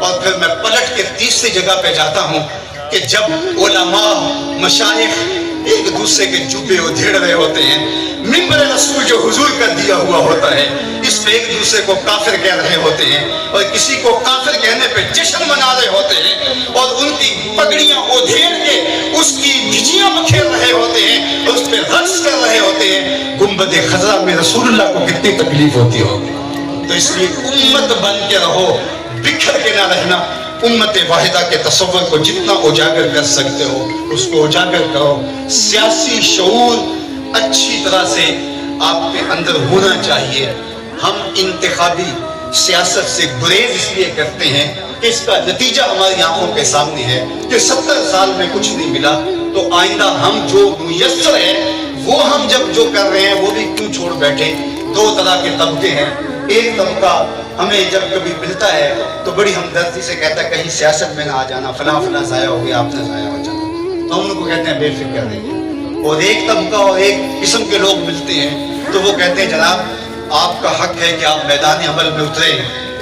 اور پھر میں پلٹ کے تیسری جگہ پہ جاتا ہوں کہ جب علماء مشائخ ایک دوسرے کے جوبے ادھیڑ رہے ہوتے ہیں، منبر رسول جو حضور کا دیا ہوا ہوتا ہے اس پہ ایک دوسرے کو کافر کہہ رہے ہوتے ہیں، اور کسی کو کافر کہنے پہ جشن منا رہے ہوتے ہیں، اور ان کی پگڑیاں ادھیڑ کے اس کی دھجیاں بکھیر رہے ہوتے ہیں، اور اس پہ رقص کر رہے ہوتے ہیں، گنبد خضرا میں رسول اللہ کو کتنی تکلیف ہوتی ہوگی۔ تو اس لیے امت بن کے رہو، بکھر کے نہ رہنا۔ امت واحدہ کے تصور کو جتنا اجاگر کر سکتے ہو اس کو اجاگر کرو۔ سیاسی شعور اچھی طرح سے آپ کے اندر ہونا چاہیے۔ ہم انتخابی سیاست سے گریز اس لیے کرتے ہیں کہ اس کا نتیجہ ہماری آنکھوں کے سامنے ہے کہ 70 سال میں کچھ نہیں ملا، تو آئندہ ہم جو میسر ہے وہ ہم جب جو کر رہے ہیں وہ بھی کیوں چھوڑ بیٹھے۔ دو طرح کے طبقے ہیں، ایک طبقہ ہمیں جب کبھی ملتا ہے تو بڑی ہمدردی سے کہتا ہے کہیں سیاست میں نہ آ جانا، فلاں فلاں ضائع ہو گیا، آپ نے ضائع ہو جانا، تو ہم ان کو کہتے ہیں بے فکر رہیے۔ اور ایک طبقہ اور ایک قسم کے لوگ ملتے ہیں تو وہ کہتے ہیں جناب آپ کا حق ہے کہ آپ میدان عمل میں اتریں،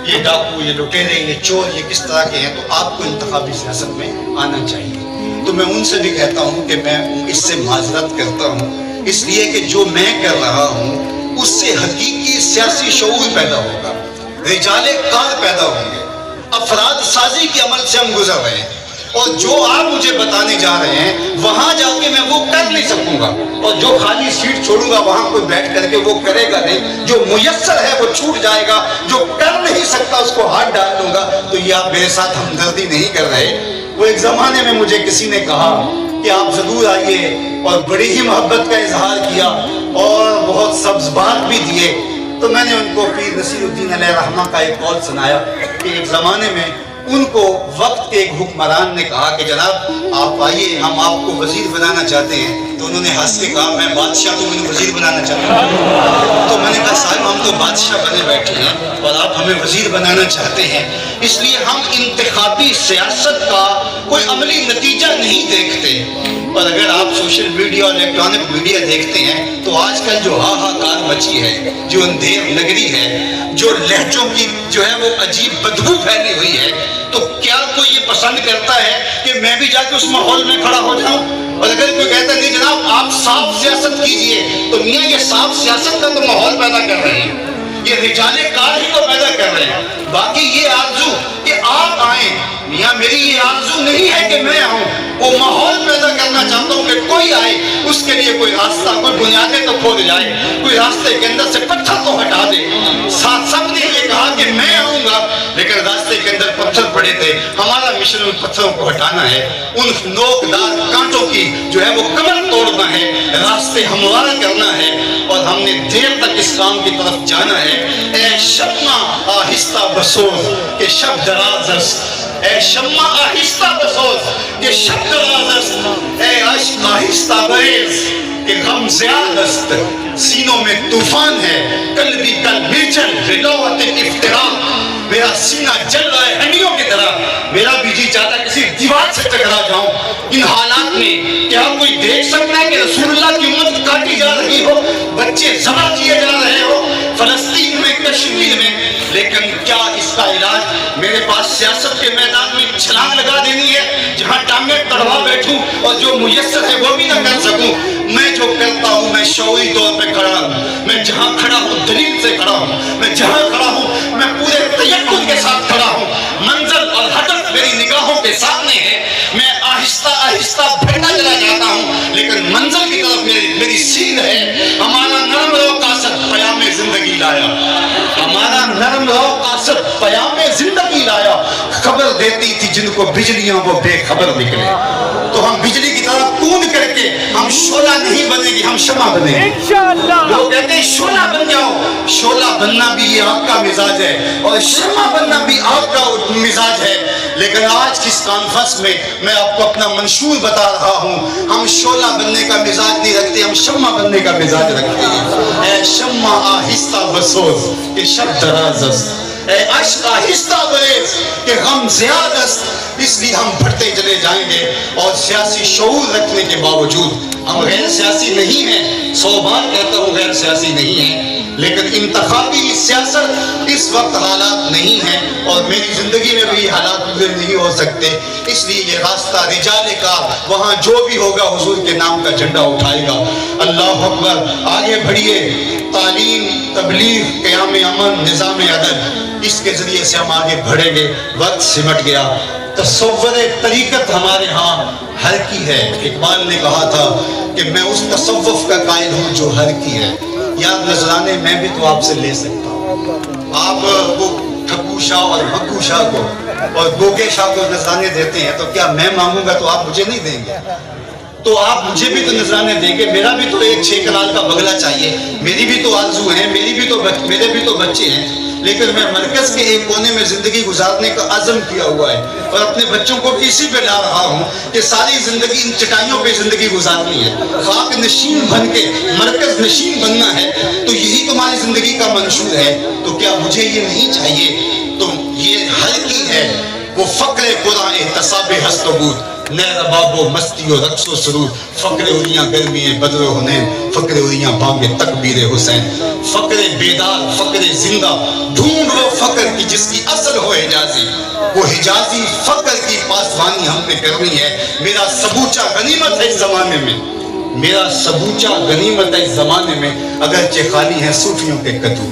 یہ ڈاکو، یہ لٹیرے، یہ چور، یہ کس طرح کے ہیں، تو آپ کو انتخابی سیاست میں آنا چاہیے۔ تو میں ان سے بھی کہتا ہوں کہ میں اس سے معذرت کرتا ہوں، اس لیے کہ جو میں کر رہا ہوں اس سے حقیقی سیاسی شعور پیدا ہوگا، رجال کار پیدا ہوں گے، افراد سازی کے عمل سے ہم گزر رہے ہیں، اور جو آپ مجھے بتانے جا رہے ہیں وہاں جا کے میں وہ کر نہیں سکوں گا، اور جو خالی سیٹ چھوڑوں گا وہاں کوئی بیٹھ کر کے وہ کرے گا نہیں، جو میسر ہے وہ چھوٹ جائے گا، جو کر نہیں سکتا اس کو ہاتھ ڈال دوں گا، تو یہ آپ میرے ساتھ ہمدردی نہیں کر رہے۔ وہ ایک زمانے میں مجھے کسی نے کہا کہ آپ ضرور آئیے، اور بڑی ہی محبت کا اظہار کیا اور بہت سبز بات بھی دیے، تو میں نے ان کو پیر نصیر الدین علیہ رحمہ کا ایک قول سنایا کہ ایک زمانے میں ان کو وقت کے ایک حکمران نے کہا کہ جناب آپ آئیے، ہم آپ کو وزیر بنانا چاہتے ہیں، تو انہوں نے ہنس کے کہا میں بادشاہ تو مجھے وزیر بنانا چاہتا ہوں۔ تو میں نے کہا صاحب ہم تو بادشاہ بنے بیٹھے ہیں اور آپ ہمیں وزیر بنانا چاہتے ہیں، اس لیے ہم انتخابی سیاست کا کوئی عملی نتیجہ نہیں دیکھتے۔ اور اگر آپ سوشل میڈیا اور الیکٹرانک میڈیا دیکھتے ہیں تو آج کل جو ہاہاکار مچی ہے، جو اندھیر نگری ہے، جو لہجوں کی جو ہے وہ عجیب بدبو پھیلی ہوئی ہے، تو کیا کوئی یہ پسند کرتا ہے کہ میں بھی جا کے اس ماحول میں کھڑا ہو جاؤں؟ اور اگر کوئی کہتا نہیں جناب آپ صاف سیاست کیجئے، تو میاں یہ صاف سیاست کا تو ماحول پیدا کر رہے ہیں، یہ رجال کار ہی کو پیدا کر رہے ہیں۔ باقی یہ آرزو کہ آپ آئیں، میاں میری یہ آرزو نہیں ہے کہ میں آؤں، وہ ماحول پیدا کرنا چاہتا ہوں کہ کوئی آئے، اس کے لیے کوئی راستہ، کوئی بنیادیں تو کھود جائے، کوئی راستے کے اندر سے پتھر تو ہٹا دے۔ سب نے یہ کہا کہ میں آؤں گا، لیکن راستے کے اندر پتھر پڑے تھے، ہمارا مشن ان پتھروں کو ہٹانا ہے، ان نوکدار کانٹوں کی جو ہے وہ کمر توڑنا ہے، راستے ہموار کرنا ہے، اور ہم نے دیر تک اس کام کی طرف جانا ہے۔ اے شمع آہستہ بسوز کہ شب دراز است، اے شمع آہستہ بسوز کہ شب دراز است، اے عشق آہستہ بریز کہ غم زیاد است، سینوں میں طوفان ہے قلبی کل میچل رلوت افتراق، میرا سینہ جل رہا ہے ہنڈیوں کی طرح، میرا بھی جی چاہتا ہے کسی دیوار سے ٹکرا جاؤں۔ ان حالات میں کیا کوئی دیکھ سکتا ہے کہ رسول اللہ کی امت کاٹی جا رہی ہو، بچے ذبح کیے جا رہے ہو فلسطین میں، کشمیر میں، لیکن کیا اس کا علاج میرے پاس سیاست کے میدان میں چھلانگ لگا دینی ہے جہاں ٹانگیں تڑوا بیٹھوں اور جو میسر ہے وہ بھی نہ کر سکوں؟ میں جو کرتا ہوں میں شعوری طور پہ کھڑا ہوں، میں جہاں کھڑا ہوں دلیل سے کھڑا ہوں، میں جہاں کھڑا ہوں میں پورے تیقن کے ساتھ کھڑا ہوں، منزل اور ہدف میری نگاہوں کے سامنے ہے، میں آہستہ آہستہ بڑھتا چلا جاتا ہوں، لیکن منزل کی طرف میری سیر ہے۔ ہمارا نرم رو قاصد پیام زندگی لایا، ہمارا نرم رو قاصد پیام زندگی لایا، خبر دیتی تھی جن کو بجلیاں وہ بے خبر نکلے، تو ہم بجلی کی طرح کود کر کے ہم شعلہ نہیں بنے گی، ہم شمع بنے گی انشاءاللہ۔ لوگ کہتے ہیں شعلہ بن جاؤ، شعلہ بننا بھی یہ آپ کا مزاج ہے اور شمع بننا بھی آپ کا مزاج ہے، لیکن آج کی اس کانفرنس میں میں آپ کو اپنا منشور بتا رہا ہوں، ہم شعلہ بننے کا مزاج نہیں رکھتے، ہم شمع بننے کا مزاج رکھتے ہیں۔ اے شمع آہستہ بسوز کہ شب دراز است، اے عشق آہستہ بریز کہ غم زیاد است، اس لیے ہم بڑھتے چلے جائیں گے، اور سیاسی شعور رکھنے کے باوجود ہم غیر سیاسی نہیں ہیں، 100 بار کہتا ہوں غیر سیاسی نہیں ہیں، لیکن انتخابی سیاست اس وقت حالات نہیں ہیں، اور میری زندگی میں بھی حالات گزر نہیں ہو سکتے، اس لیے یہ راستہ رجال کا، وہاں جو بھی ہوگا حضور کے نام کا جھنڈا اٹھائے گا۔ اللہ اکبر، آگے بڑھیے، تعلیم، تبلیغ، قیام امن، نظام عدل، اس کے ذریعے سے ہم آگے بڑھیں گے۔ وقت سمٹ گیا، تصور طریقت ہمارے ہاں ہر کی ہے۔ اقبال نے کہا تھا کہ میں اس تصوف کا قائل ہوں جو ہر کی ہے۔ یاد نذرانے میں بھی تو آپ سے لے سکتا ہوں، آپ وہ ٹھکو شاہ اور مکو شاہ کو اور گوگے شاہ کو نذرانے دیتے ہیں، تو کیا میں مانگوں گا تو آپ مجھے نہیں دیں گے؟ تو آپ مجھے بھی تو نذرانے دیں گے، میرا بھی تو ایک 6 کنال کا بگلا چاہیے، میری بھی تو آرزو ہیں، میرے بھی تو بچے ہیں، لیکن میں مرکز کے ایک کونے میں زندگی گزارنے کا عزم کیا ہوا ہے، اور اپنے بچوں کو بھی اسی پہ لا رہا ہوں کہ ساری زندگی ان چٹائیوں پہ زندگی گزارنی ہے۔ خاک نشین بن کے مرکز نشین بننا ہے، تو یہی تمہاری زندگی کا منشور ہے۔ تو کیا مجھے یہ نہیں چاہیے؟ تو یہ حل کی ہے وہ فقر قرآن احتساب ہست و بود، نئے رباب و مستی و رقص و سرور، فقر اریاں گرمی بدر و حنین، فقر اریاں بانگ تکبیر حسین، فقر بیدار، فقر زندہ، ڈھونڈ وہ فقر کی جس کی اصل ہو حجازی، وہ حجازی فقر کی پاسبانی ہم نے کرنی ہے۔ میرا سبوچہ غنیمت ہے اس زمانے میں، میرا سبوچہ غنیمت ہے اس زمانے میں، اگرچہ خالی ہیں صوفیوں کے کدو۔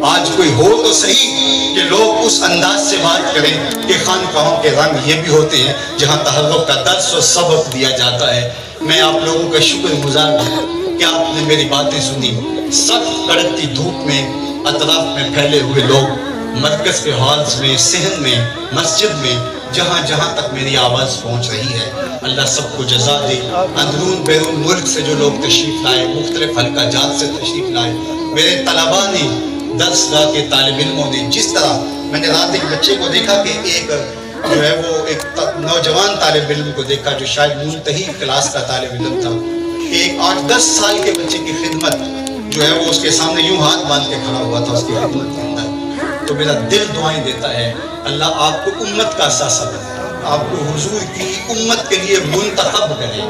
آج کوئی ہو تو صحیح کہ لوگ اس انداز سے بات کریں کہ خانقاہوں کے رنگ یہ بھی ہوتے ہیں جہاں تحرک کا درس و سبق دیا جاتا ہے۔ میں آپ لوگوں کا شکر گزار ہوں کہ آپ نے میری باتیں سنی۔ سخت کڑکتی دھوپ میں اطراف میں پھیلے ہوئے لوگ، مرکز کے ہالز میں، صحن میں، مسجد میں، جہاں جہاں تک میری آواز پہنچ رہی ہے، اللہ سب کو جزا دے۔ اندرون بیرون ملک سے جو لوگ تشریف لائے، مختلف حلقہ جات سے تشریف لائے، میرے طلباء نے، درس گاہ کے طالب علموں نے، جس طرح میں نے رات ایک بچے کو دیکھا کہ ایک جو ہے وہ ایک نوجوان طالب علم کو دیکھا جو شاید منتہی کلاس کا طالب علم تھا، کہ ایک 8-10 سال کے بچے کی خدمت جو ہے وہ اس کے سامنے یوں ہاتھ باندھ کے کھڑا ہوا تھا اس کی خدمت کے اندر۔ تو میرا دل دعائیں دیتا ہے اللہ آپ کو امت کا اثاثہ بنائے، آپ کو حضور کی امت کے لیے منتخب کرے۔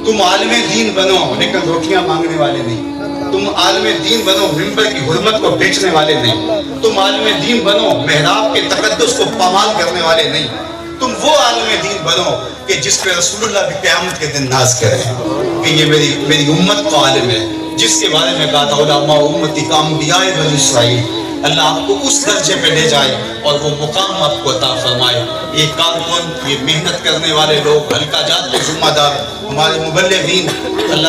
تم عالم دین بنو لیکن روٹیاں مانگنے والے نہیں، تم عالم دین بنو ممبر کی حرمت کو بیچنے والے نہیں، تم عالم دین بنو محراب کے تقدس کو پامال کرنے والے نہیں، تم وہ عالم دین بنو کہ جس پہ رسول اللہ بھی قیامت کے دن ناز کرے کہ یہ میری امت کا عالم ہے، جس کے بارے میں کہا تھا علماء امتی کا انبیاء بنی اسرائیل۔ اللہ آپ کو اس درجے پہ لے جائے اور وہ مقام آپ کو عطا فرمائے۔ یہ کارکن، یہ محنت کرنے والے لوگ، حلقہ جات کے ذمہ دار، ہمارے مبلغین، اللہ